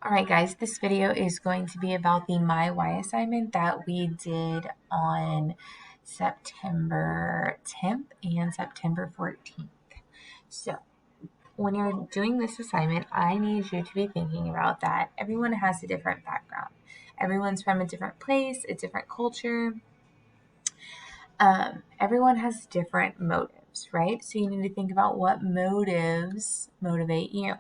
Alright guys, this video is going to be about the My Why assignment that we did on September 10th and September 14th. So, when you're doing this assignment, I need you to be thinking about that everyone has a different background. Everyone's from a different place, a different culture. Everyone has different motives, right? So you need to think about what motives motivate you.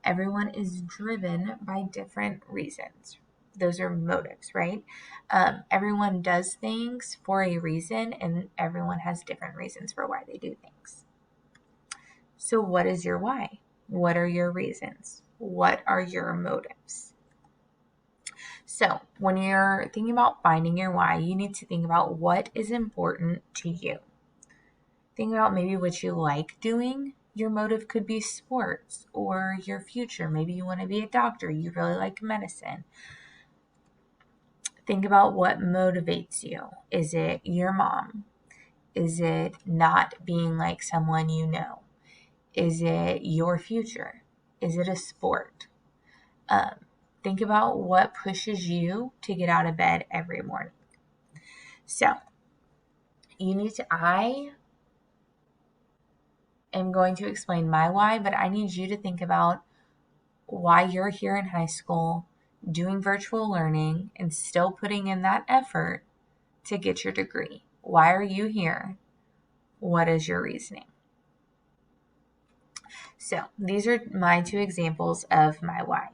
Everyone is driven by different reasons. Those are motives, right? Everyone does things for a reason, and everyone has different reasons for why they do things. So what is your why? What are your reasons? What are your motives? So when you're thinking about finding your why, you need to think about what is important to you. Think about maybe what you like doing. Your motive could be sports or your future. Maybe you want to be a doctor. You really like medicine. Think about what motivates you. Is it your mom? Is it not being like someone you know? Is it your future? Is it a sport? Think about what pushes you to get out of bed every morning. So, I am going to explain my why, but I need you to think about why you're here in high school doing virtual learning and still putting in that effort to get your degree. Why are you here? What is your reasoning? So these are my two examples of my why.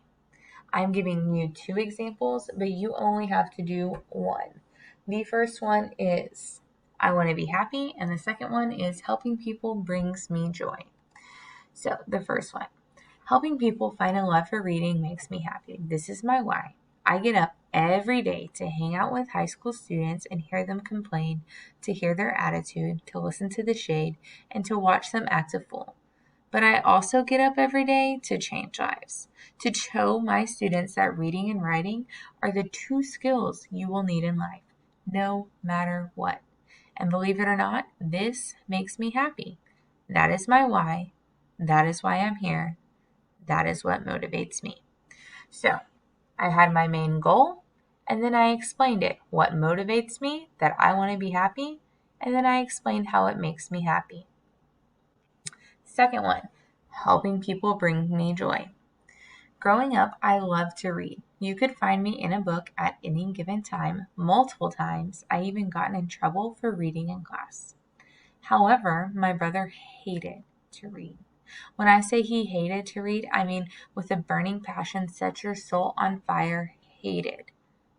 I'm giving you two examples, but you only have to do one. The first one is I want to be happy, and the second one is helping people brings me joy. So the first one, helping people find a love for reading makes me happy. This is my why. I get up every day to hang out with high school students and hear them complain, to hear their attitude, to listen to the shade, and to watch them act a fool. But I also get up every day to change lives, to show my students that reading and writing are the two skills you will need in life, no matter what. And believe it or not, this makes me happy. That is my why. That is why I'm here. That is what motivates me. So I had my main goal, and then I explained it. What motivates me, that I want to be happy, and then I explained how it makes me happy. Second one, helping people bring me joy. Growing up, I loved to read. You could find me in a book at any given time, multiple times. I even gotten in trouble for reading in class. However, my brother hated to read. When I say he hated to read, I mean with a burning passion, set your soul on fire, hated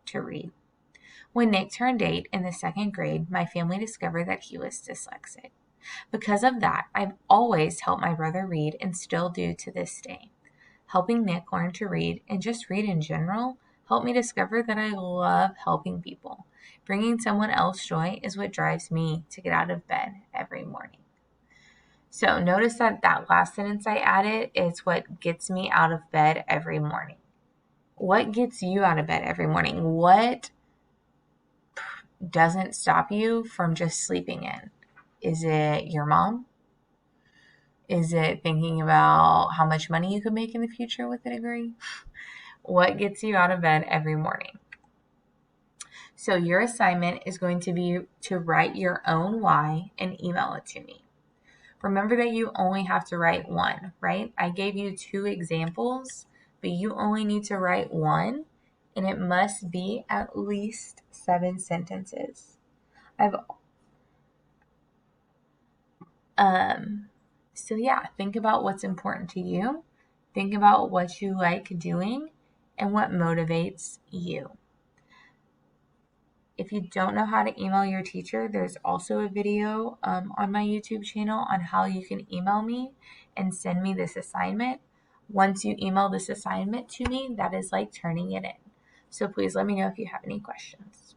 to read. When Nick turned 8 in the second grade, my family discovered that he was dyslexic. Because of that, I've always helped my brother read and still do to this day. Helping Nick learn to read and just read in general helped me discover that I love helping people. Bringing someone else joy is what drives me to get out of bed every morning. So notice that last sentence I added is what gets me out of bed every morning. What gets you out of bed every morning? What doesn't stop you from just sleeping in? Is it your mom? Is it thinking about how much money you could make in the future with a degree? What gets you out of bed every morning? So your assignment is going to be to write your own why and email it to me. Remember that you only have to write one, right? I gave you two examples, but you only need to write one, and it must be at least 7 sentences. So yeah, think about what's important to you. Think about what you like doing and what motivates you. If you don't know how to email your teacher, there's also a video on my YouTube channel on how you can email me and send me this assignment. Once you email this assignment to me, that is like turning it in. So please let me know if you have any questions.